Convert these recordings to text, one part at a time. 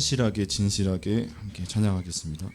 신실하게 진실하게 함께 찬양하겠습니다.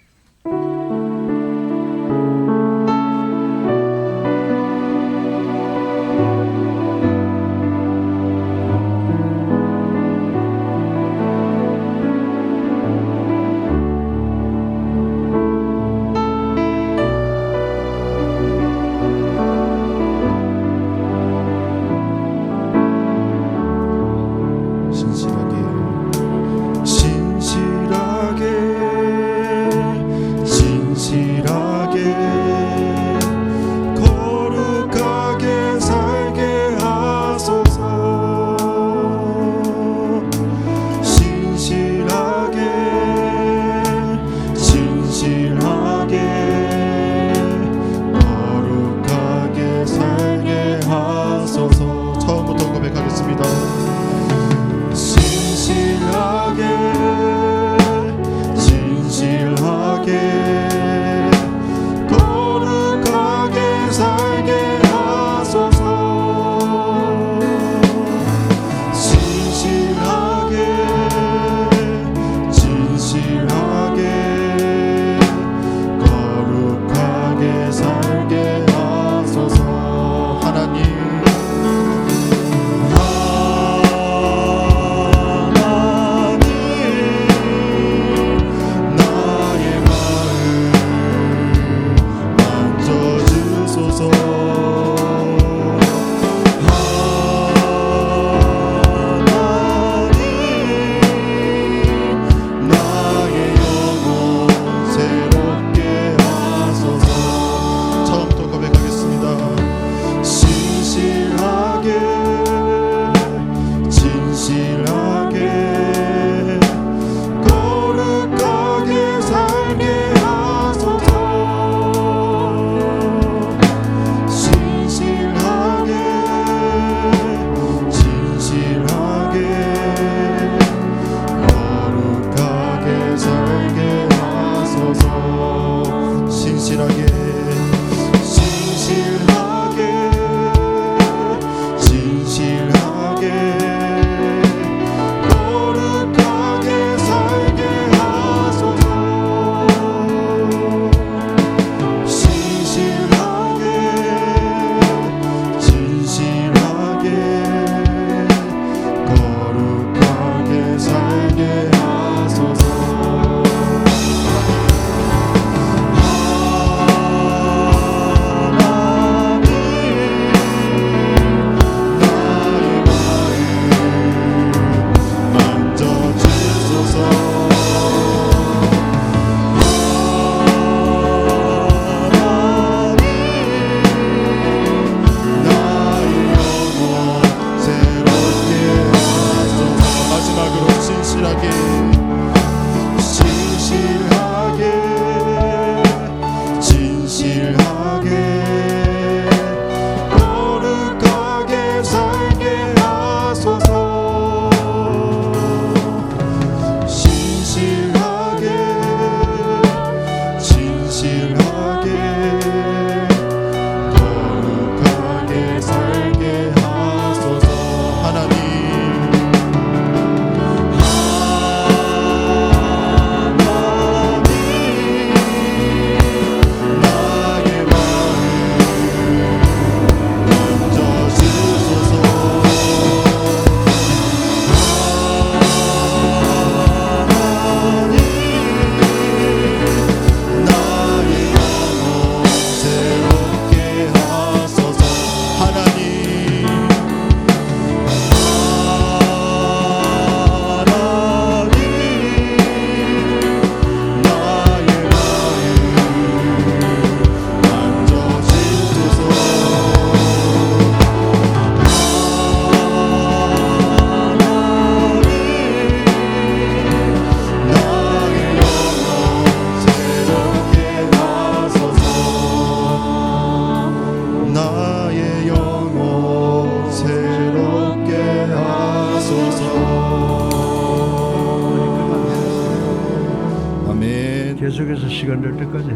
계속해서 시간 될 때까지 해.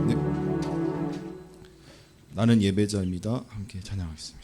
네. 나는 예배자입니다. 함께 찬양하겠습니다.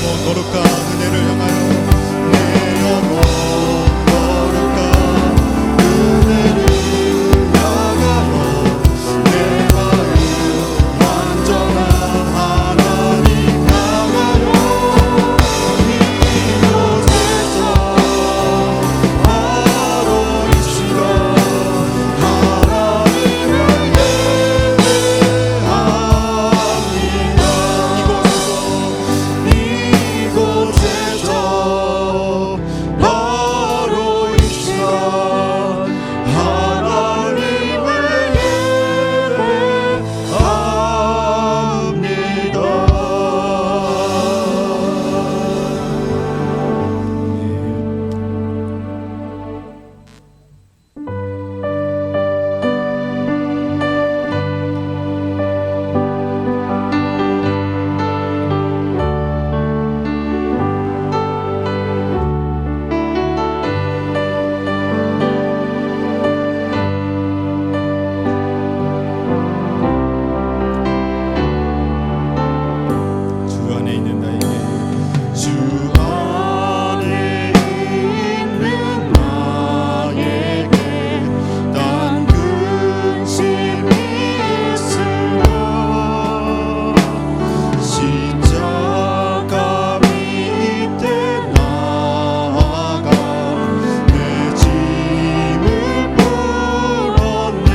영혼 거룩한 은혜를 향하여 내 영혼 거룩한 은혜를 향하여 내 마음 완전한 하나님 향하여 이곳에서 바로 이 시간 하나님을 이곳에서 바로 이 시간 하나님을 주 안에 있는 나에게 주 안에 있는 나에게 단 근심이 있으며 십자가 밑에 나아가 내 짐을 풀었네.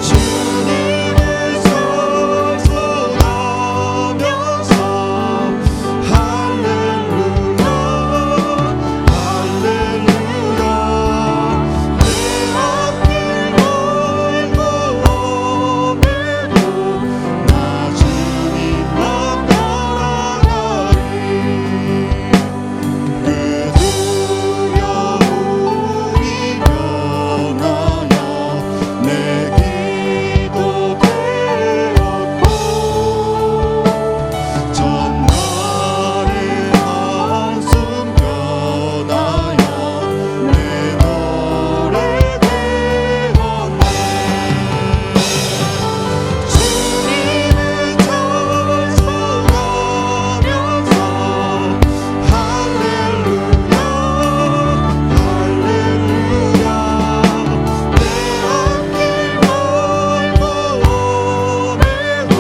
주님을 찬송하면서 할렐루야 할렐루야 내 앞길 멀고 험해도 나 주님만 따라가리. 그 두려움이 변하여 내 기도 되었고 전날의 한숨 변하여 내 노래 되었네. 주님을 찬송하면서 할렐루야 할렐루야 내 앞길 멀고 험해도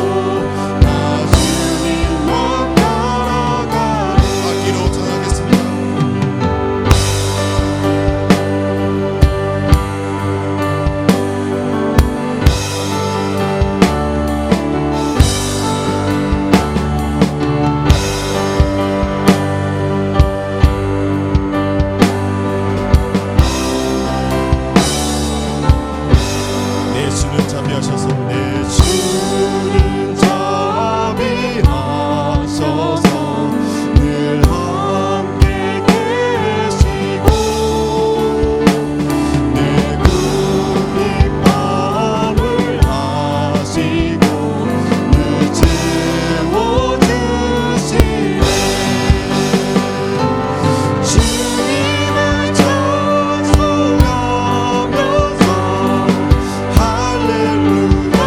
나 주님만 따라가리. 악기로 전하겠습니다. 내 주는 자비하셔서 내 주는 자비하셔서 늘 함께 계시고 내 꿈이 밤을 하시고 늘 채워주시네. 주님을 찬송하면서 할렐루야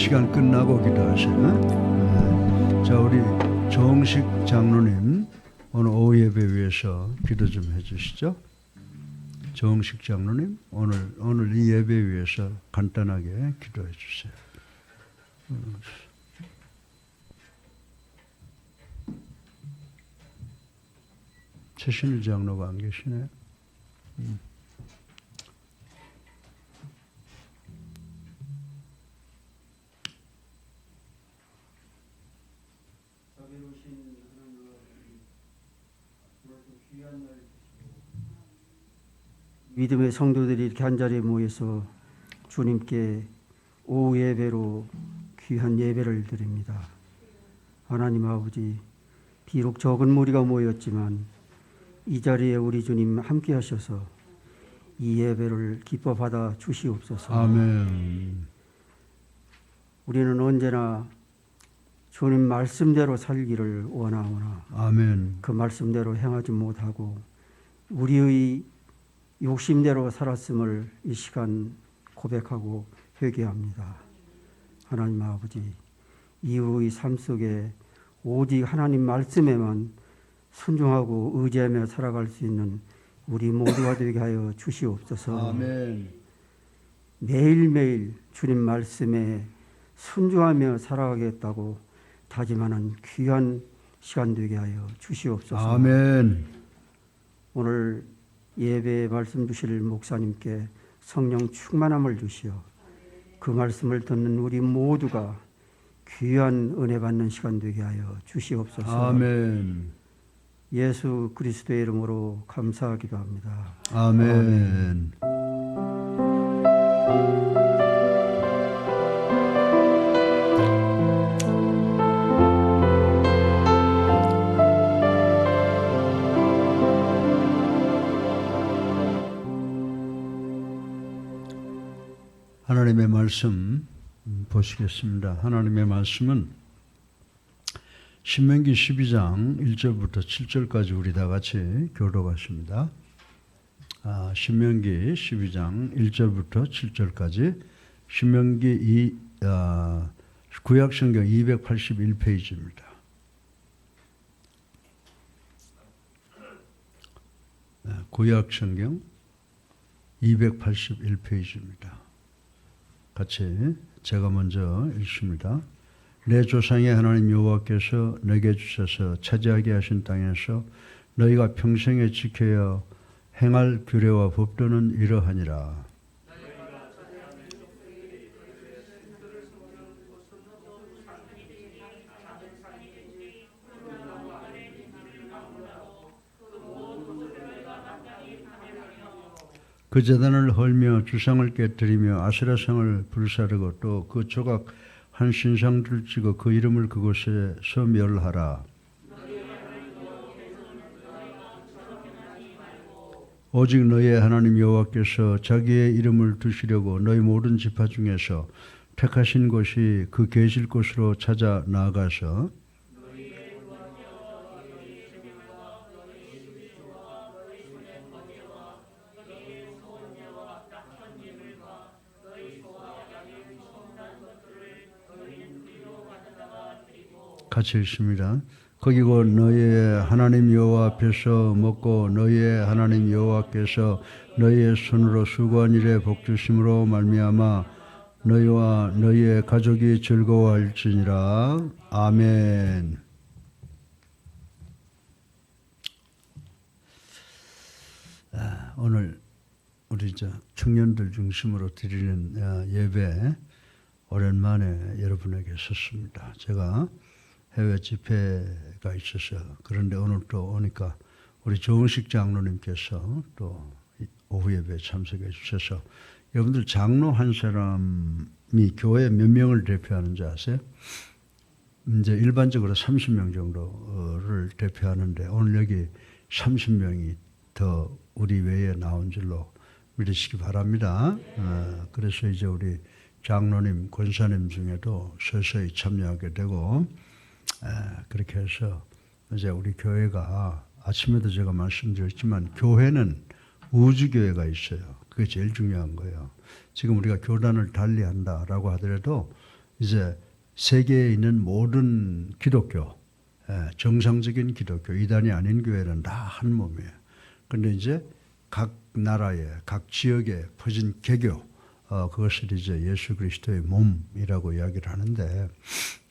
시간 끝나고 기도하세요. 자, 우리 정식 장로님 오늘 오후 예배 위해서 기도 좀 해주시죠. 정식 장로님 오늘 이 예배 위해서 간단하게 기도해 주세요. 최신일 장로가 안 계시네. 믿음의 성도들이 이렇게 한자리에 모여서 주님께 오후 예배로 귀한 예배를 드립니다. 하나님 아버지, 비록 적은 무리가 모였지만 이 자리에 우리 주님 함께 하셔서 이 예배를 기뻐 받아 주시옵소서. 아멘. 우리는 언제나 주님 말씀대로 살기를 원하오나 아멘. 그 말씀대로 행하지 못하고 우리의 욕심대로 살았음을 이 시간 고백하고 회개합니다. 하나님 아버지, 이후의 삶 속에 오직 하나님 말씀에만 순종하고 의지하며 살아갈 수 있는 우리 모두가 되게 하여 주시옵소서. 아멘. 매일매일 주님 말씀에 순종하며 살아가겠다고 다짐하는 귀한 시간 되게 하여 주시옵소서. 아멘. 오늘 예배에 말씀 주실 목사님께 성령 충만함을 주시어 그 말씀을 듣는 우리 모두가 귀한 은혜 받는 시간 되게 하여 주시옵소서. 아멘. 예수 그리스도의 이름으로 감사하기도 합니다. 아멘. 하나님의 말씀 보시겠습니다. 하나님의 말씀은 신명기 12장 1절부터 7절까지 우리 다 같이 교독하십니다. 신명기 12장 1절부터 7절까지 신명기 구약성경 281페이지입니다. 구약성경 281페이지입니다. 같이 제가 먼저 읽습니다. 내 조상의 하나님 여호와께서 내게 주셔서 차지하게 하신 땅에서 너희가 평생에 지켜야 행할 규례와 법도는 이러하니라. 그 제단을 헐며 주상을 깨뜨리며 아세라상을 불사르고 또 그 조각 한 신상들을 찍어 그 이름을 그곳에서 멸하라. 오직 너희의 하나님 여호와께서 자기의 이름을 두시려고 너희 모든 지파 중에서 택하신 곳이 그 계실 곳으로 찾아 나아가서 같이 읽습니다. 거기 곧 너희의 하나님 여호와 앞에서 먹고 너희의 하나님 여호와께서 너희의 손으로 수고한 일에 복 주심으로 말미암아 너희와 너희의 가족이 즐거워할지니라. 아멘. 오늘 우리 청년들 중심으로 드리는 예배 오랜만에 여러분에게 섰습니다. 제가 해외 집회가 있어서 그런데 오늘 또 오니까 우리 조은식 장로님께서 또 오후 예배에 참석해 주셔서 여러분들 장로 한 사람이 교회 몇 명을 대표하는지 아세요? 이제 일반적으로 30명 정도를 대표하는데 오늘 여기 30명이 더 우리 외에 나온 줄로 믿으시기 바랍니다. 그래서 이제 우리 장로님, 권사님 중에도 서서히 참여하게 되고 그렇게 해서 이제 우리 교회가 아침에도 제가 말씀드렸지만 교회는 우주교회가 있어요. 그게 제일 중요한 거예요. 지금 우리가 교단을 달리한다라고 하더라도 이제 세계에 있는 모든 기독교, 정상적인 기독교, 이단이 아닌 교회는 다 한 몸이에요. 그런데 이제 각 나라에, 각 지역에 퍼진 개교, 그것을 이제 예수 그리스도의 몸이라고 이야기를 하는데,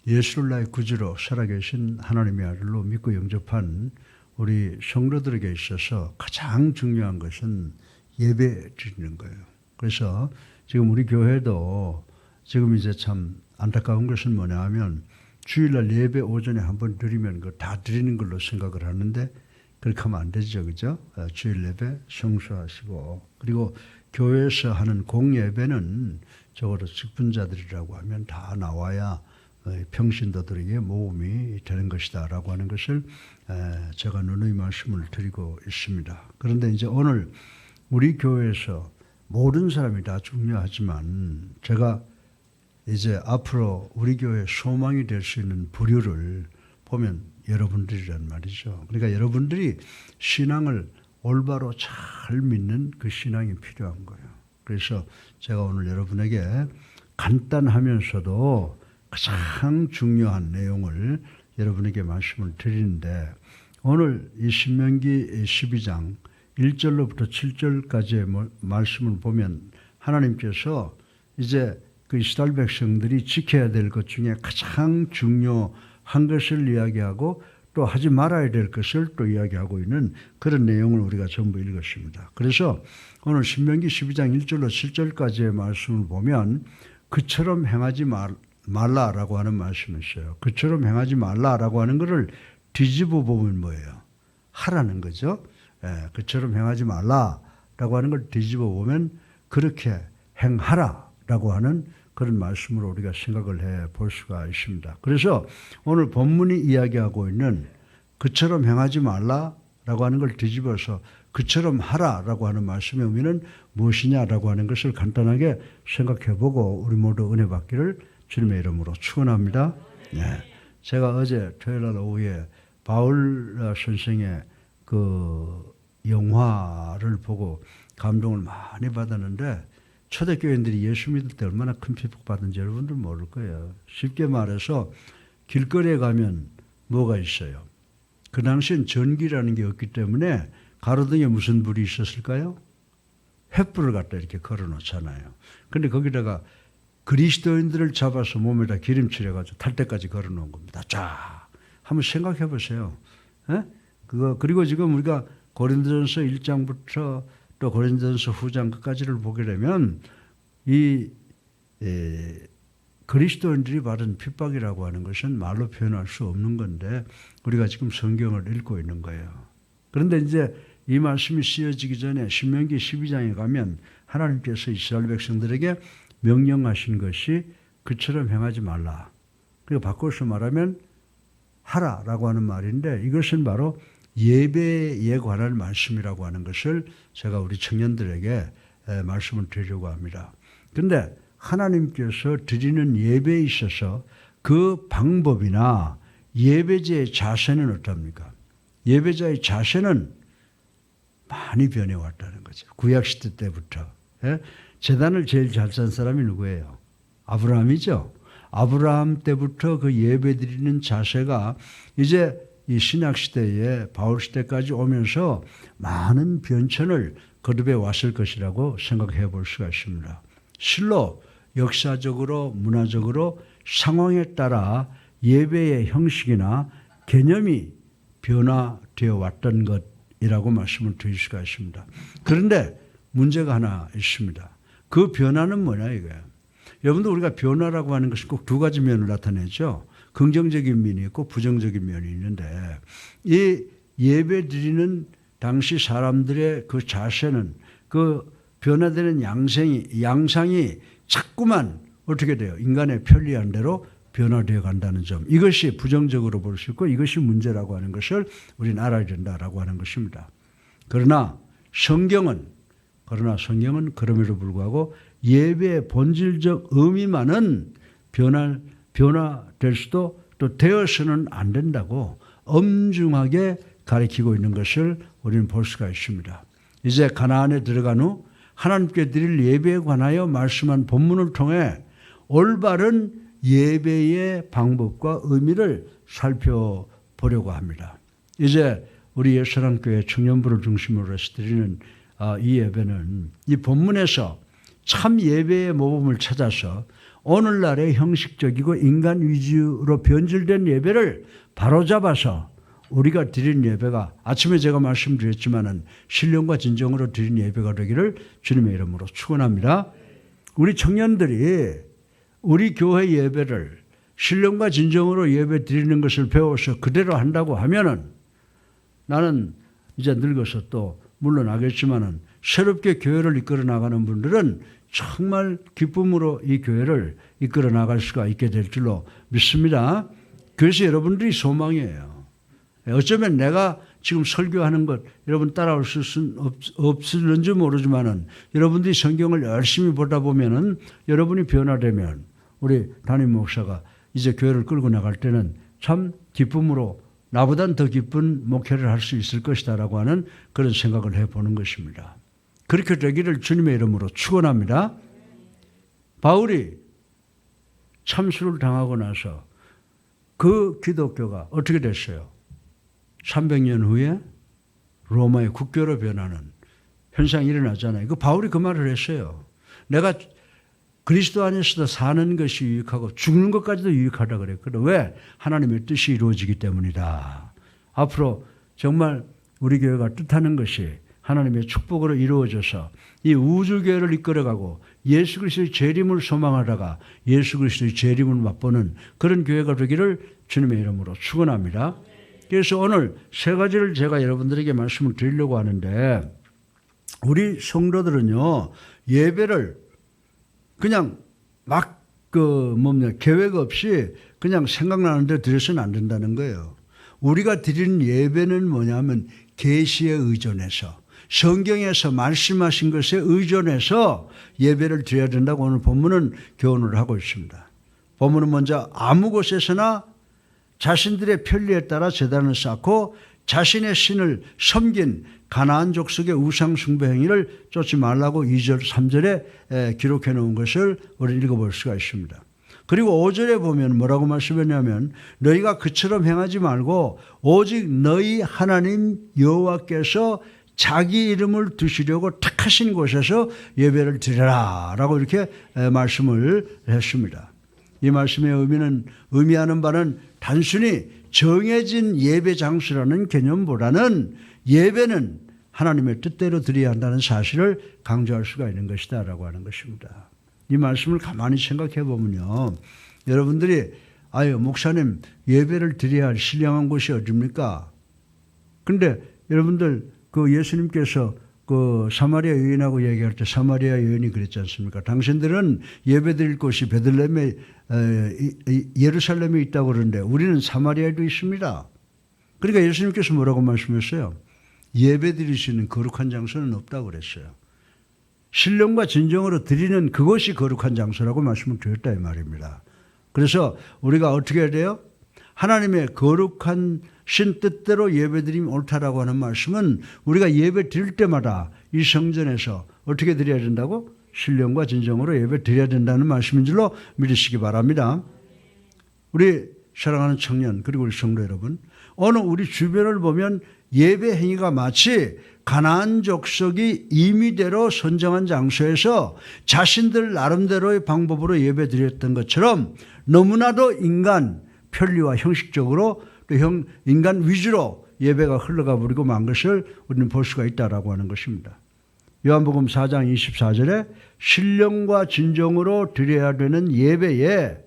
예수를 나의 구주로 살아계신 하나님의 아들로 믿고 영접한 우리 성도들에게 있어서 가장 중요한 것은 예배 드리는 거예요. 그래서 지금 우리 교회도 지금 이제 참 안타까운 것은 뭐냐 하면 주일날 예배 오전에 한번 드리면 그거 다 드리는 걸로 생각을 하는데 그렇게 하면 안 되죠. 그죠? 주일 예배 성수하시고, 그리고 교회에서 하는 공예배는 적어도 직분자들이라고 하면 다 나와야 평신도들에게 모험이 되는 것이다 라고 하는 것을 제가 누누이 말씀을 드리고 있습니다. 그런데 이제 오늘 우리 교회에서 모든 사람이 다 중요하지만 제가 이제 앞으로 우리 교회 소망이 될 수 있는 부류를 보면 여러분들이란 말이죠. 그러니까 여러분들이 신앙을 올바로 잘 믿는 그 신앙이 필요한 거예요. 그래서 제가 오늘 여러분에게 간단하면서도 가장 중요한 내용을 여러분에게 말씀을 드리는데, 오늘 이 신명기 12장 1절로부터 7절까지의 말씀을 보면 하나님께서 이제 그 이스라엘 백성들이 지켜야 될 것 중에 가장 중요한 것을 이야기하고 또 하지 말아야 될 것을 또 이야기하고 있는 그런 내용을 우리가 전부 읽었습니다. 그래서 오늘 신명기 12장 1절로 7절까지의 말씀을 보면 그처럼 행하지 말라라고 하는 말씀이 있어요. 그처럼 행하지 말라라고 하는 것을 뒤집어 보면 뭐예요? 하라는 거죠. 그처럼 행하지 말라라고 하는 걸 뒤집어 보면 그렇게 행하라라고 하는 그런 말씀으로 우리가 생각을 해 볼 수가 있습니다. 그래서 오늘 본문이 이야기하고 있는 그처럼 행하지 말라라고 하는 걸 뒤집어서 그처럼 하라라고 하는 말씀의 의미는 무엇이냐라고 하는 것을 간단하게 생각해 보고 우리 모두 은혜 받기를 주님의 이름으로 축원합니다. 제가 어제 토요일 날 오후에 바울 선생의 그 영화를 보고 감동을 많이 받았는데, 초대교인들이 예수 믿을 때 얼마나 큰 핍박받은지 여러분들 모를 거예요. 쉽게 말해서 길거리에 가면 뭐가 있어요? 그 당시엔 전기라는 게 없기 때문에 가로등에 무슨 불이 있었을까요? 횃불을 갖다 이렇게 걸어놓잖아요. 그런데 거기다가 그리스도인들을 잡아서 몸에다 기름칠해가지고 탈 때까지 걸어놓은 겁니다. 쫙 한번 생각해 보세요. 그리고 지금 우리가 고린도전서 1장부터 또 고린도전서 후장 끝까지를 보게 되면 이 그리스도인들이 받은 핍박이라고 하는 것은 말로 표현할 수 없는 건데 우리가 지금 성경을 읽고 있는 거예요. 그런데 이제 이 말씀이 쓰여지기 전에 신명기 12장에 가면 하나님께서 이스라엘 백성들에게 명령하신 것이 그처럼 행하지 말라. 그리고 바꿔서 말하면 하라라고 하는 말인데, 이것은 바로 예배에 관한 말씀이라고 하는 것을 제가 우리 청년들에게 말씀을 드리려고 합니다. 그런데 하나님께서 드리는 예배에 있어서 그 방법이나 예배자의 자세는 어떻습니까? 예배자의 자세는 많이 변해왔다는 거죠. 구약시대 때부터. 제단을 제일 잘 짠 사람이 누구예요? 아브라함이죠. 아브라함 때부터 그 예배 드리는 자세가 이제 이 신약시대에 바울시대까지 오면서 많은 변천을 거듭해 왔을 것이라고 생각해 볼 수가 있습니다. 실로 역사적으로 문화적으로 상황에 따라 예배의 형식이나 개념이 변화되어 왔던 것이라고 말씀을 드릴 수가 있습니다. 그런데 문제가 하나 있습니다. 그 변화는 뭐냐 이거예요. 여러분들 우리가 변화라고 하는 것은 꼭 두 가지 면을 나타내죠. 긍정적인 면이 있고 부정적인 면이 있는데, 이 예배 드리는 당시 사람들의 그 자세는 그 변화되는 양상이 자꾸만 어떻게 돼요? 인간의 편리한 대로 변화되어 간다는 점. 이것이 부정적으로 볼 수 있고 이것이 문제라고 하는 것을 우리는 알아야 된다라고 하는 것입니다. 그러나 성경은 그럼에도 불구하고 예배의 본질적 의미만은 변화될 수도 또 되어서는 안 된다고 엄중하게 가리키고 있는 것을 우리는 볼 수가 있습니다. 이제 가나안에 들어간 후 하나님께 드릴 예배에 관하여 말씀한 본문을 통해 올바른 예배의 방법과 의미를 살펴보려고 합니다. 이제 우리 예수랑교회 청년부를 중심으로 해서 드리는 이 예배는 이 본문에서 참 예배의 모범을 찾아서 오늘날의 형식적이고 인간 위주로 변질된 예배를 바로잡아서 우리가 드린 예배가 아침에 제가 말씀드렸지만은 신령과 진정으로 드린 예배가 되기를 주님의 이름으로 축원합니다. 우리 청년들이 우리 교회 예배를 신령과 진정으로 예배 드리는 것을 배워서 그대로 한다고 하면은 나는 이제 늙어서 또 물러나겠지만은 새롭게 교회를 이끌어 나가는 분들은 정말 기쁨으로 이 교회를 이끌어 나갈 수가 있게 될 줄로 믿습니다. 그래서 여러분들이 소망이에요. 어쩌면 내가 지금 설교하는 것 여러분 따라올 수는 없을는지 모르지만은 여러분들이 성경을 열심히 보다 보면은 여러분이 변화되면 우리 담임 목사가 이제 교회를 끌고 나갈 때는 참 기쁨으로 나보단 더 기쁜 목회를 할 수 있을 것이다라고 하는 그런 생각을 해보는 것입니다. 그렇게 되기를 주님의 이름으로 축원합니다. 바울이 참수를 당하고 나서 그 기독교가 어떻게 됐어요? 300년 후에 로마의 국교로 변하는 현상이 일어나잖아요. 그 바울이 그 말을 했어요. 내가 그리스도 안에서도 사는 것이 유익하고 죽는 것까지도 유익하다 그랬거든. 왜? 하나님의 뜻이 이루어지기 때문이다. 앞으로 정말 우리 교회가 뜻하는 것이 하나님의 축복으로 이루어져서 이 우주교회를 이끌어가고 예수 그리스도의 재림을 소망하다가 예수 그리스도의 재림을 맛보는 그런 교회가 되기를 주님의 이름으로 축원합니다. 그래서 오늘 세 가지를 제가 여러분들에게 말씀을 드리려고 하는데 우리 성도들은요 예배를 그냥 막 계획 없이 그냥 생각나는 데 드려서는 안 된다는 거예요. 우리가 드리는 예배는 뭐냐면 계시에 의존해서 성경에서 말씀하신 것에 의존해서 예배를 드려야 된다고 오늘 본문은 교훈을 하고 있습니다. 본문은 먼저 아무 곳에서나 자신들의 편리에 따라 제단을 쌓고 자신의 신을 섬긴 가나안 족속의 우상 숭배 행위를 쫓지 말라고 2절 3절에 기록해 놓은 것을 우리 읽어볼 수가 있습니다. 그리고 5절에 보면 뭐라고 말씀했냐면 너희가 그처럼 행하지 말고 오직 너희 하나님 여호와께서 자기 이름을 두시려고 택하신 곳에서 예배를 드려라 라고 이렇게 말씀을 했습니다. 이 말씀의 의미하는 바는 단순히 정해진 예배 장소라는 개념보다는 예배는 하나님의 뜻대로 드려야 한다는 사실을 강조할 수가 있는 것이다 라고 하는 것입니다. 이 말씀을 가만히 생각해 보면요. 여러분들이 목사님 예배를 드려야 할 신령한 곳이 어디입니까? 그런데 여러분들 그 예수님께서 그 사마리아 여인하고 얘기할 때 사마리아 여인이 그랬지 않습니까? 당신들은 예배드릴 곳이 베들레헴에 예루살렘에 있다고 그러는데 우리는 사마리아에도 있습니다. 그러니까 예수님께서 뭐라고 말씀했어요? 예배드릴 수 있는 거룩한 장소는 없다고 그랬어요. 신령과 진정으로 드리는 그것이 거룩한 장소라고 말씀을 드렸다 이 말입니다. 그래서 우리가 어떻게 해야 돼요? 하나님의 거룩한 신 뜻대로 예배드리면 옳다라고 하는 말씀은 우리가 예배 드릴 때마다 이 성전에서 어떻게 드려야 된다고? 신령과 진정으로 예배 드려야 된다는 말씀인 줄로 믿으시기 바랍니다. 우리 사랑하는 청년 그리고 우리 성도 여러분, 오늘 우리 주변을 보면 예배 행위가 마치 가나안 족속이 임의대로 선정한 장소에서 자신들 나름대로의 방법으로 예배 드렸던 것처럼 너무나도 인간 편리와 형식적으로 또 인간 위주로 예배가 흘러가 버리고 만 것을 우리는 볼 수가 있다라고 하는 것입니다. 요한복음 4장 24절에 신령과 진정으로 드려야 되는 예배에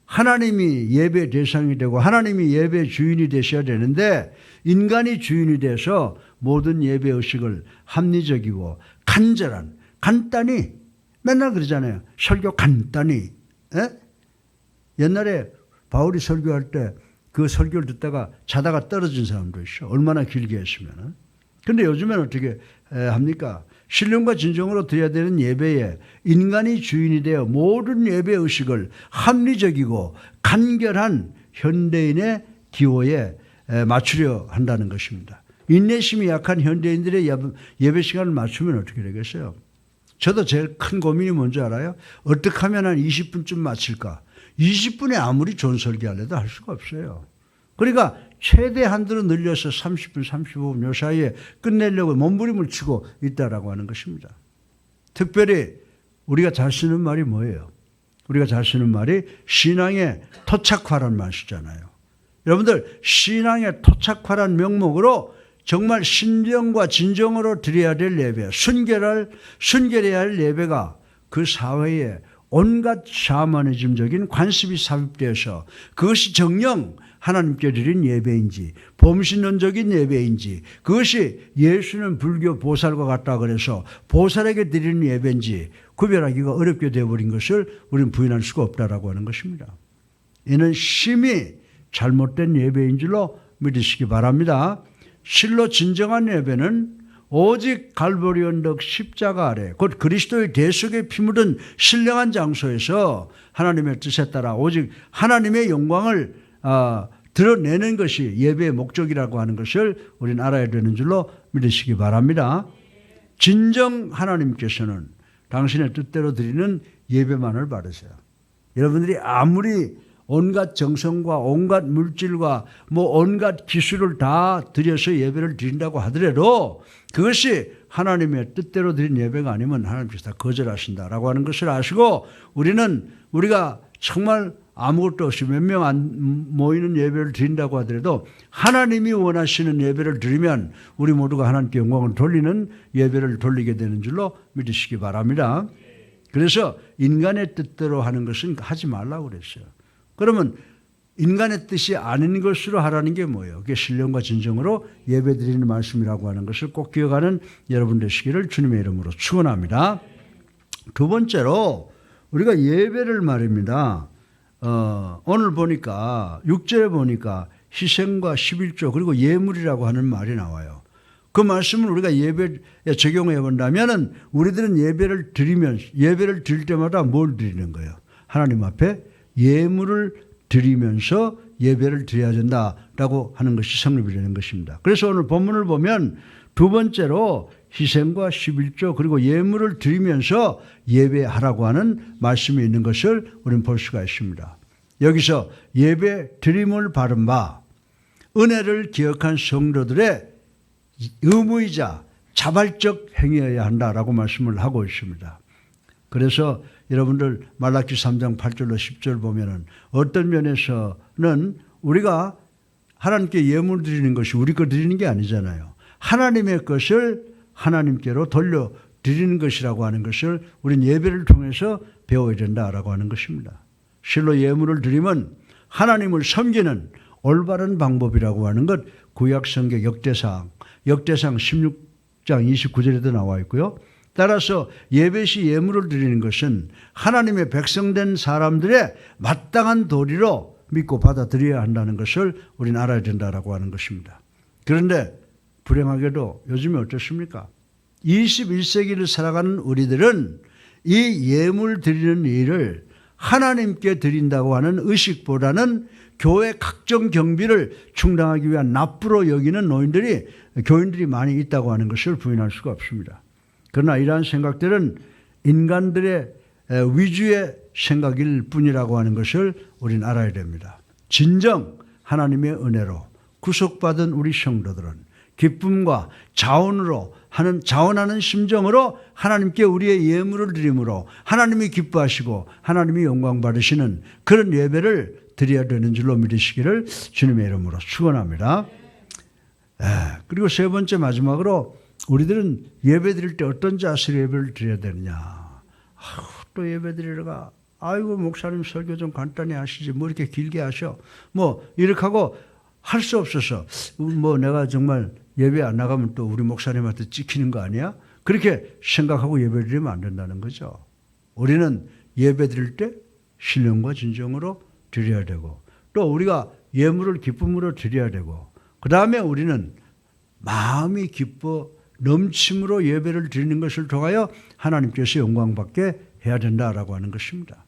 하나님이 예배 대상이 되고 하나님이 예배 주인이 되셔야 되는데 인간이 주인이 돼서 모든 예배 의식을 합리적이고 간단히 맨날 그러잖아요. 설교 간단히. 옛날에 바울이 설교할 때 그 설교를 듣다가 자다가 떨어진 사람도 있어. 얼마나 길게 했으면. 그런데 요즘엔 어떻게 합니까? 신령과 진정으로 드려야 되는 예배에 인간이 주인이 되어 모든 예배 의식을 합리적이고 간결한 현대인의 기호에 맞추려 한다는 것입니다. 인내심이 약한 현대인들의 예배 시간을 맞추면 어떻게 되겠어요? 저도 제일 큰 고민이 뭔지 알아요? 어떻게 하면 한 20분쯤 마칠까? 20분에 아무리 좋은 설교하려도 할 수가 없어요. 그러니까 최대한도로 늘려서 30분, 35분 요 사이에 끝내려고 몸부림을 치고 있다라고 하는 것입니다. 특별히 우리가 잘 쓰는 말이 뭐예요? 우리가 잘 쓰는 말이 신앙의 토착화란 말이잖아요. 여러분들 신앙의 토착화란 명목으로 정말 신정과 진정으로 드려야 될 예배, 순결해야 할 예배가 그 사회에 온갖 샤머니즘적인 관습이 삽입되어서 그것이 정녕 하나님께 드린 예배인지 범신론적인 예배인지 그것이 예수는 불교 보살과 같다 그래서 보살에게 드리는 예배인지 구별하기가 어렵게 되어버린 것을 우리는 부인할 수가 없다라고 하는 것입니다. 이는 심히 잘못된 예배인 줄로 믿으시기 바랍니다. 실로 진정한 예배는 오직 갈보리 언덕 십자가 아래 곧 그리스도의 대속에 피 묻은 신령한 장소에서 하나님의 뜻에 따라 오직 하나님의 영광을 드러내는 것이 예배의 목적이라고 하는 것을 우리는 알아야 되는 줄로 믿으시기 바랍니다. 진정 하나님께서는 당신의 뜻대로 드리는 예배만을 바라세요. 여러분들이 아무리 온갖 정성과 온갖 물질과 온갖 기술을 다 들여서 예배를 드린다고 하더라도 그것이 하나님의 뜻대로 드린 예배가 아니면 하나님께서 다 거절하신다라고 하는 것을 아시고 우리가 정말 아무것도 없이 몇 명 안 모이는 예배를 드린다고 하더라도 하나님이 원하시는 예배를 드리면 우리 모두가 하나님께 영광을 돌리는 예배를 돌리게 되는 줄로 믿으시기 바랍니다. 그래서 인간의 뜻대로 하는 것은 하지 말라고 그랬어요. 그러면 인간의 뜻이 아닌 것으로 하라는 게 뭐예요? 그게 신령과 진정으로 예배드리는 말씀이라고 하는 것을 꼭 기억하는 여러분 되시기를 주님의 이름으로 축원합니다. 두 번째로 우리가 예배를 말입니다. 오늘 보니까 6절에 보니까 희생과 11조 그리고 예물이라고 하는 말이 나와요. 그 말씀을 우리가 예배에 적용해 본다면은 우리들은 예배를 드릴 때마다 뭘 드리는 거예요? 하나님 앞에 예물을 드리면서 예배를 드려야 된다라고 하는 것이 성립이 되는 것입니다. 그래서 오늘 본문을 보면 두 번째로 희생과 11조 그리고 예물을 드리면서 예배하라고 하는 말씀이 있는 것을 우리는 볼 수가 있습니다. 여기서 예배 드림을 바른 바 은혜를 기억한 성도들의 의무이자 자발적 행위여야 한다라고 말씀을 하고 있습니다. 그래서 여러분들 말라기 3장 8절로 10절 보면은 어떤 면에서는 우리가 하나님께 예물 드리는 것이 우리 거 드리는 게 아니잖아요. 하나님의 것을 하나님께로 돌려 드리는 것이라고 하는 것을 우리는 예배를 통해서 배워야 된다라고 하는 것입니다. 실로 예물을 드리면 하나님을 섬기는 올바른 방법이라고 하는 것 구약성경 역대상 16장 29절에도 나와 있고요. 따라서 예배 시 예물을 드리는 것은 하나님의 백성된 사람들의 마땅한 도리로 믿고 받아들여야 한다는 것을 우리는 알아야 된다라고 하는 것입니다. 그런데 불행하게도 요즘에 어떻습니까? 21세기를 살아가는 우리들은 이 예물 드리는 일을 하나님께 드린다고 하는 의식보다는 교회 각종 경비를 충당하기 위한 납부로 여기는 교인들이 많이 있다고 하는 것을 부인할 수가 없습니다. 그러나 이러한 생각들은 인간들의 위주의 생각일 뿐이라고 하는 것을 우리는 알아야 됩니다. 진정 하나님의 은혜로 구속받은 우리 성도들은 기쁨과 자원하는 심정으로 하나님께 우리의 예물을 드림으로 하나님이 기뻐하시고 하나님이 영광 받으시는 그런 예배를 드려야 되는 줄로 믿으시기를 주님의 이름으로 축원합니다. 그리고 세 번째 마지막으로 우리들은 예배 드릴 때 어떤 자세로 예배를 드려야 되느냐. 또 예배 드리러가 아이고 목사님 설교 좀 간단히 하시지 뭐 이렇게 길게 하셔. 이렇게 하고 할 수 없어서 내가 정말 예배 안 나가면 또 우리 목사님한테 찍히는 거 아니야? 그렇게 생각하고 예배 드리면 안 된다는 거죠. 우리는 예배 드릴 때 신령과 진정으로 드려야 되고 또 우리가 예물을 기쁨으로 드려야 되고 그 다음에 우리는 마음이 기뻐 넘침으로 예배를 드리는 것을 통하여 하나님께서 영광받게 해야 된다라고 하는 것입니다.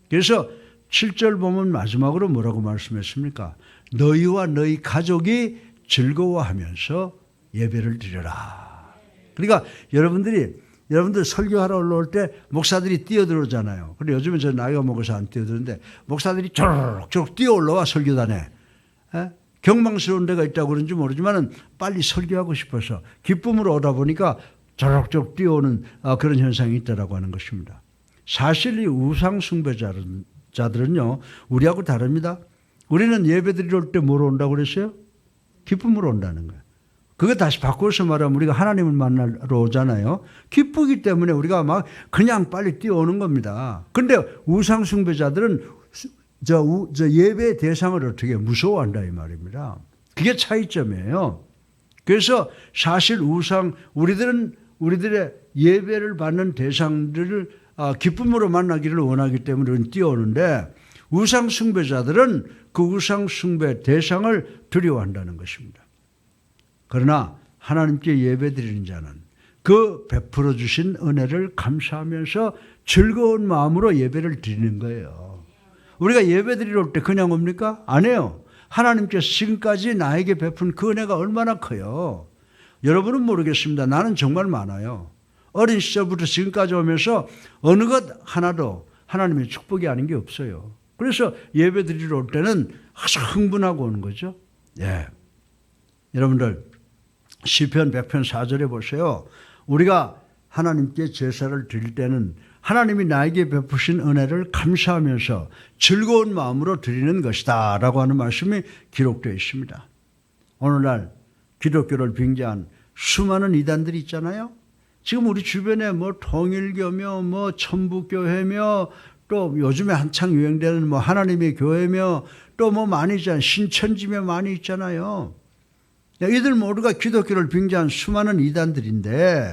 그래서 7절 보면 마지막으로 뭐라고 말씀했습니까? 너희와 너희 가족이 즐거워하면서 예배를 드려라. 그러니까 여러분들이 여러분들 설교하러 올라올 때 목사들이 뛰어들어오잖아요. 근데 요즘은 저 나이가 먹어서 안 뛰어드는데 목사들이 저럭저럭 뛰어 올라와 설교단에. 에? 경망스러운 데가 있다고 그런지 모르지만 빨리 설교하고 싶어서 기쁨으로 오다 보니까 저럭저럭 뛰어오는 그런 현상이 있다라고 하는 것입니다. 사실 이 우상 숭배자들은요, 우리하고 다릅니다. 우리는 예배드리러 올 때 뭐로 온다고 그랬어요? 기쁨으로 온다는 거예요. 그거 다시 바꿔서 말하면 우리가 하나님을 만나러 오잖아요. 기쁘기 때문에 우리가 막 그냥 빨리 뛰어오는 겁니다. 근데 우상 숭배자들은 저 예배 대상을 어떻게 무서워한다 이 말입니다. 그게 차이점이에요. 그래서 사실 우리들의 예배를 받는 대상들을 기쁨으로 만나기를 원하기 때문에 우리는 뛰어오는데 우상 숭배자들은 그 우상 숭배 대상을 두려워한다는 것입니다. 그러나 하나님께 예배드리는 자는 그 베풀어 주신 은혜를 감사하면서 즐거운 마음으로 예배를 드리는 거예요. 우리가 예배드리러 올 때 그냥 옵니까? 안 해요. 하나님께서 지금까지 나에게 베푼 그 은혜가 얼마나 커요. 여러분은 모르겠습니다. 나는 정말 많아요. 어린 시절부터 지금까지 오면서 어느 것 하나도 하나님의 축복이 아닌 게 없어요. 그래서 예배드리러 올 때는 아주 흥분하고 오는 거죠. 예. 여러분들 시편 100편 4절에 보세요. 우리가 하나님께 제사를 드릴 때는 하나님이 나에게 베푸신 은혜를 감사하면서 즐거운 마음으로 드리는 것이다 라고 하는 말씀이 기록되어 있습니다. 오늘날 기독교를 빙자한 수많은 이단들이 있잖아요. 지금 우리 주변에 뭐 통일교며 뭐 천북교회며 또 요즘에 한창 유행되는 뭐 하나님의 교회며 또 뭐 많이 있잖아요. 신천지며 많이 있잖아요. 이들 모두가 기독교를 빙자한 수많은 이단들인데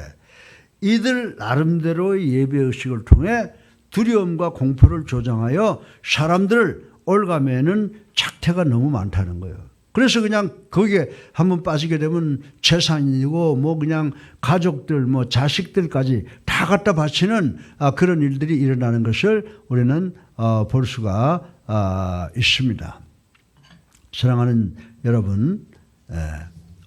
이들 나름대로의 예배의식을 통해 두려움과 공포를 조장하여 사람들을 올가매는 작태가 너무 많다는 거예요. 그래서 그냥 거기에 한번 빠지게 되면 재산이고 뭐 그냥 가족들 뭐 자식들까지 다 갖다 바치는 그런 일들이 일어나는 것을 우리는 볼 수가 있습니다. 사랑하는 여러분,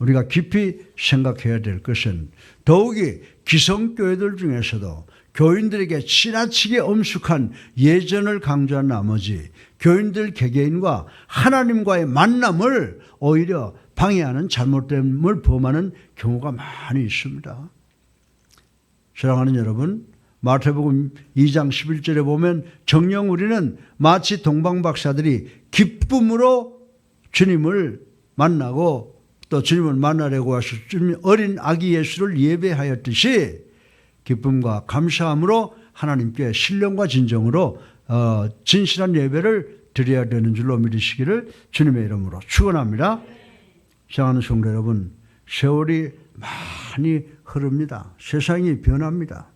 우리가 깊이 생각해야 될 것은 더욱이 기성교회들 중에서도 교인들에게 지나치게 엄숙한 예전을 강조한 나머지 교인들 개개인과 하나님과의 만남을 오히려 방해하는 잘못됨을 범하는 경우가 많이 있습니다. 사랑하는 여러분, 마태복음 2장 11절에 보면 정녕 우리는 마치 동방박사들이 기쁨으로 주님을 만나고 또 주님을 만나려고 와서 어린 아기 예수를 예배하였듯이 기쁨과 감사함으로 하나님께 신령과 진정으로 진실한 예배를 드려야 되는 줄로 믿으시기를 주님의 이름으로 축원합니다. 사랑하는 성도 여러분, 세월이 많이 흐릅니다. 세상이 변합니다.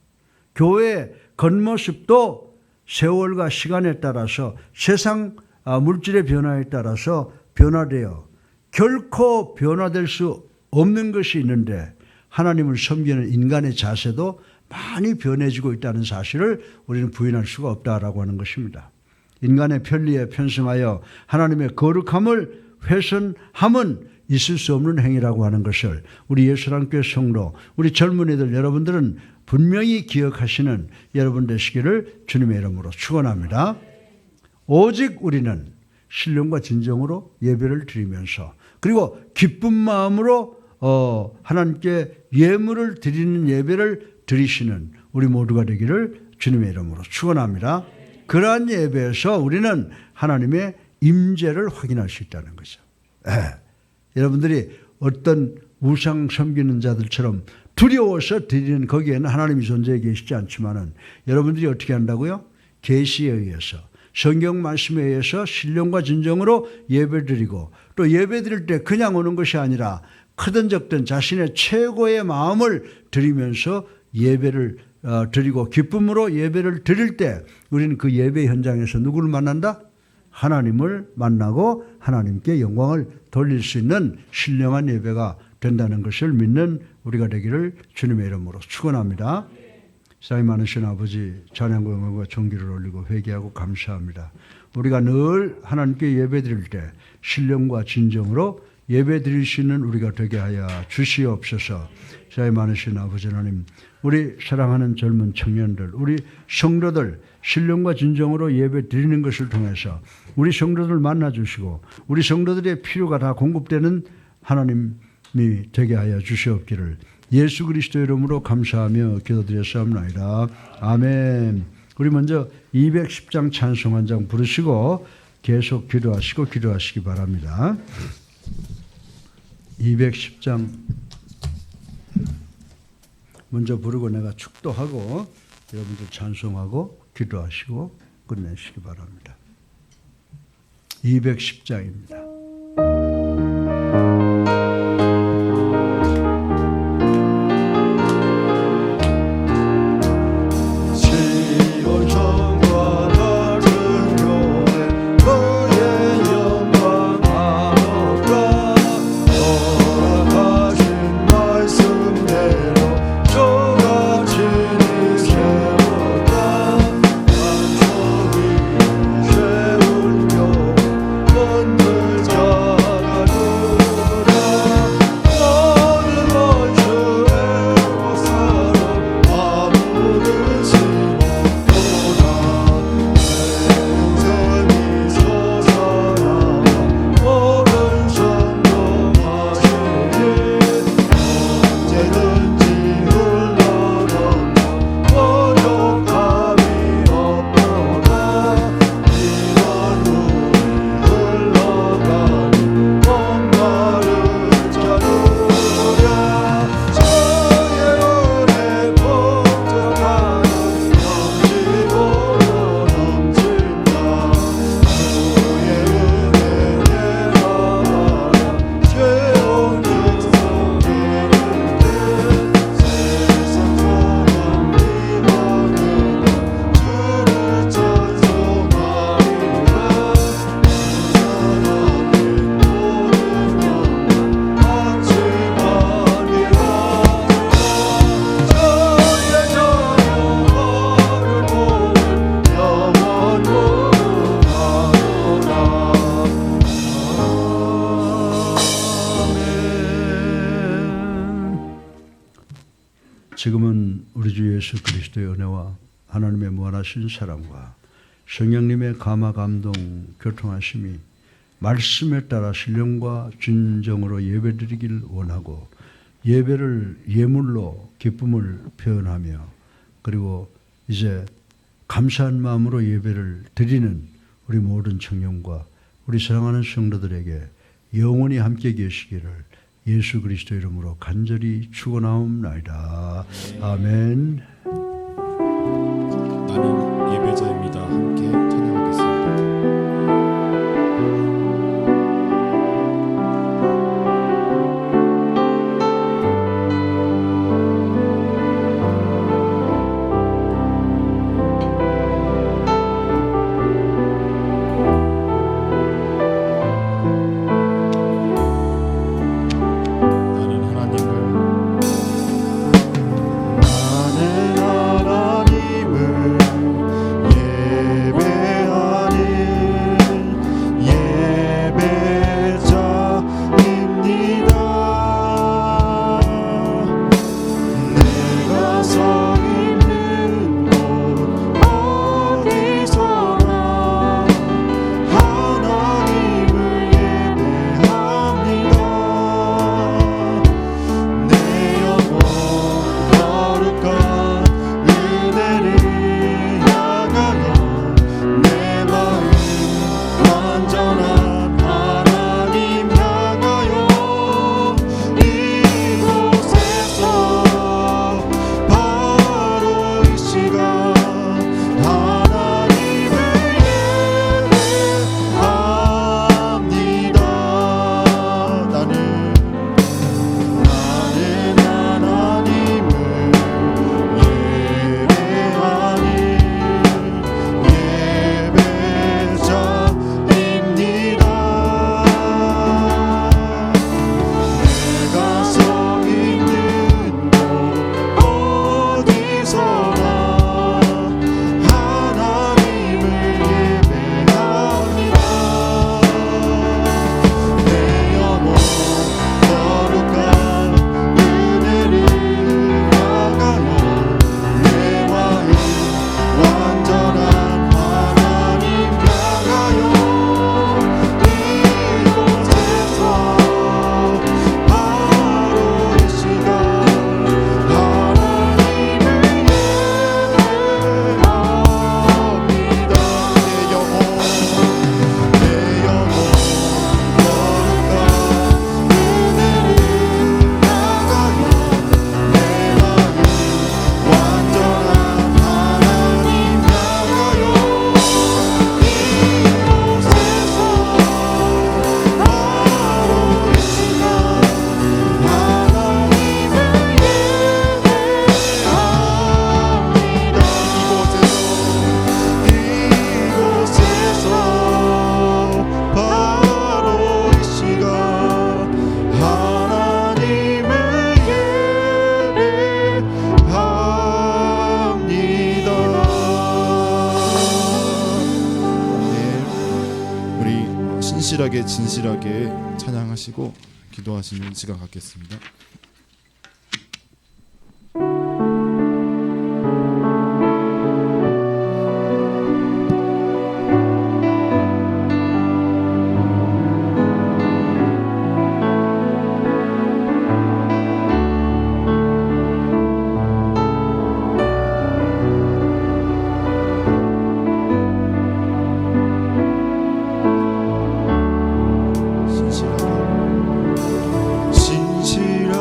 교회의 겉모습도 세월과 시간에 따라서 세상 물질의 변화에 따라서 변화되어 결코 변화될 수 없는 것이 있는데 하나님을 섬기는 인간의 자세도 많이 변해지고 있다는 사실을 우리는 부인할 수가 없다라고 하는 것입니다. 인간의 편리에 편승하여 하나님의 거룩함을 훼손함은 있을 수 없는 행위라고 하는 것을 우리 예수랑교회 성도, 우리 젊은이들 여러분들은 분명히 기억하시는 여러분 되시기를 주님의 이름으로 축원합니다. 오직 우리는 신령과 진정으로 예배를 드리면서 그리고 기쁜 마음으로 하나님께 예물을 드리는 예배를 드리시는 우리 모두가 되기를 주님의 이름으로 축원합니다. 그러한 예배에서 우리는 하나님의 임재를 확인할 수 있다는 거죠. 여러분들이 어떤 우상 섬기는 자들처럼 두려워서 드리는 거기에는 하나님이 존재해 계시지 않지만은 여러분들이 어떻게 한다고요? 계시에 의해서 성경 말씀에 의해서 신령과 진정으로 예배드리고 또 예배드릴 때 그냥 오는 것이 아니라 크든 적든 자신의 최고의 마음을 드리면서 예배를 드리고 기쁨으로 예배를 드릴 때 우리는 그 예배 현장에서 누구를 만난다? 하나님을 만나고 하나님께 영광을 돌릴 수 있는 신령한 예배가 된다는 것을 믿는 우리가 되기를 주님의 이름으로 축원합니다. 사랑이 많으신 아버지, 찬양과 영광과 존귀를 올리고 회개하고 감사합니다. 우리가 늘 하나님께 예배드릴 때 신령과 진정으로 예배 드릴 수 있는 우리가 되게 하여 주시옵소서. 사이 많으신 아버지 하나님, 우리 사랑하는 젊은 청년들, 우리 성도들 신령과 진정으로 예배 드리는 것을 통해서 우리 성도들 만나주시고 우리 성도들의 필요가 다 공급되는 하나님이 되게 하여 주시옵기를 예수 그리스도 이름으로 감사하며 기도드렸사옵나이다. 아멘. 우리 먼저 210장 찬송 한 장 부르시고 계속 기도하시기 바랍니다. 210장 먼저 부르고 내가 축도하고 여러분들 찬송하고 기도하시고 끝내시기 바랍니다. 210장입니다. 지금은 우리 주 예수 그리스도의 은혜와 하나님의 무한하신 사랑과 성령님의 감화 감동 교통하심이 말씀에 따라 신령과 진정으로 예배드리길 원하고 예배를 예물로 기쁨을 표현하며 그리고 이제 감사한 마음으로 예배를 드리는 우리 모든 청년과 우리 사랑하는 성도들에게 영원히 함께 계시기를 예수 그리스도 이름으로 간절히 축원하옵나이다. 아멘. 나는 예배자입니다. 함께 찬양하겠습니다. 나는 하나님을 진솔하게 진실하게 찬양하시고 기도하시는 시간 갖겠습니다. 진실하게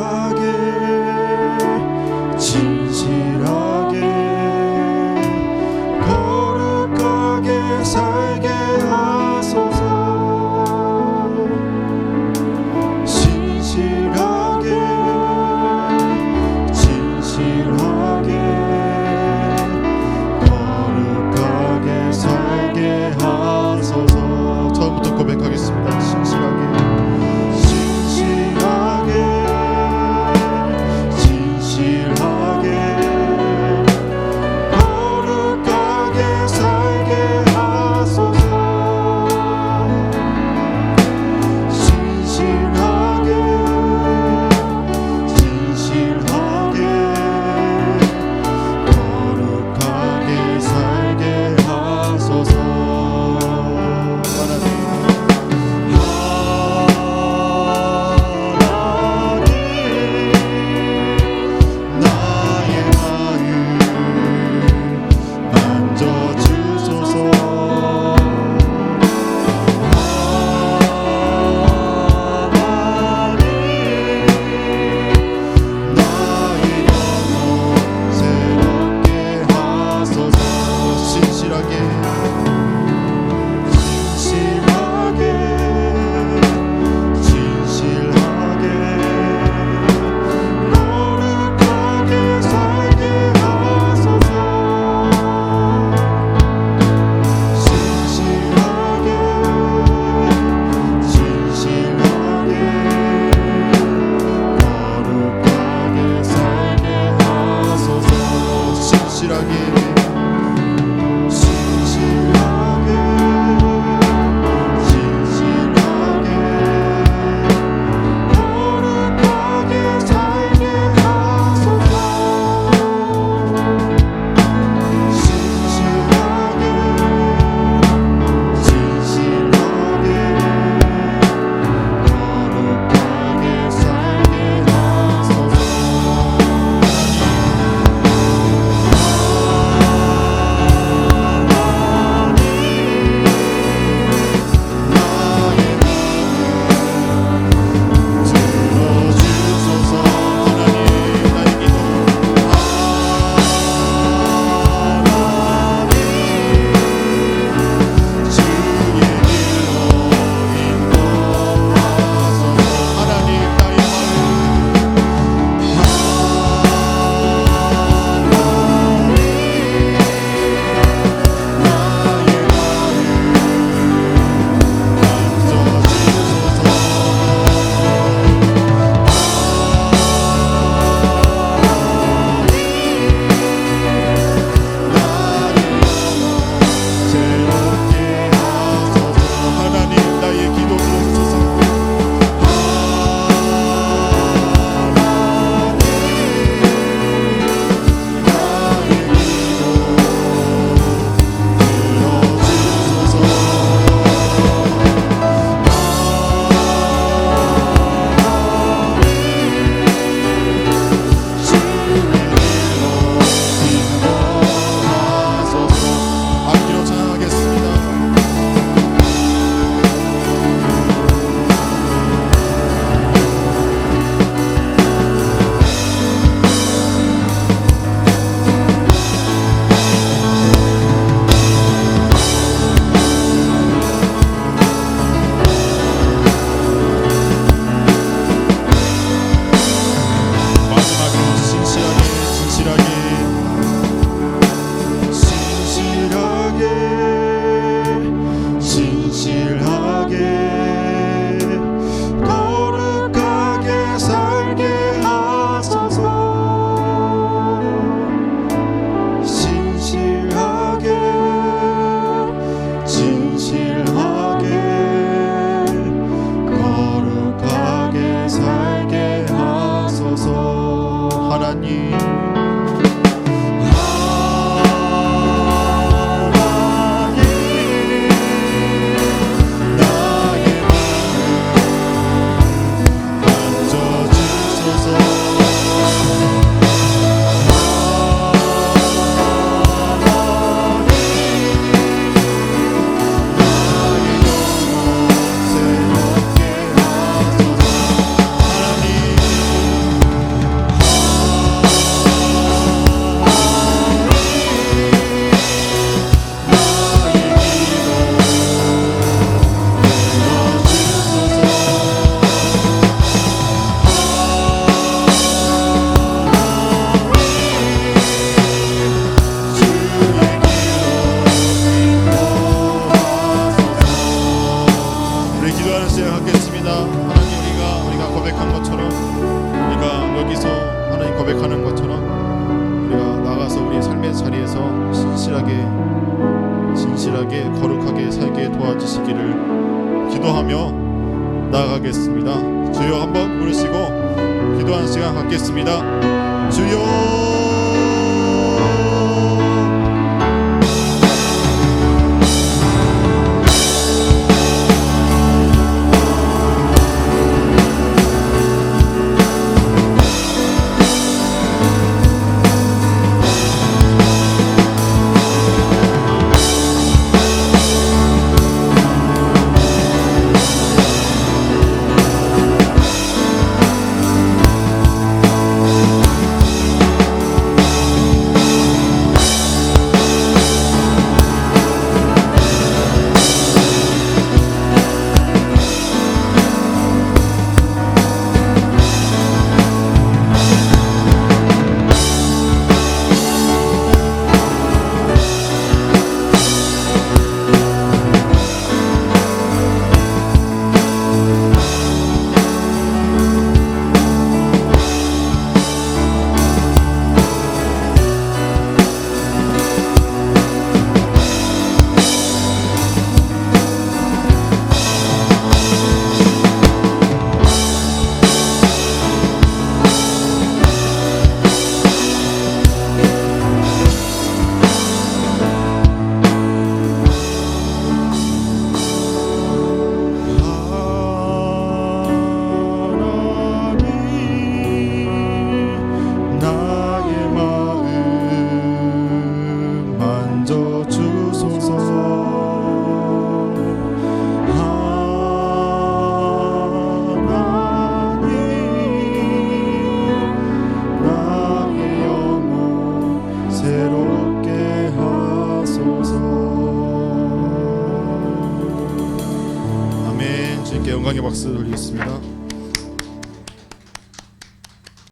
기도하며 나아가겠습니다. 주여 한번 부르시고 기도하는 시간 갖겠습니다. 주여 영광의 박수 돌리겠습니다.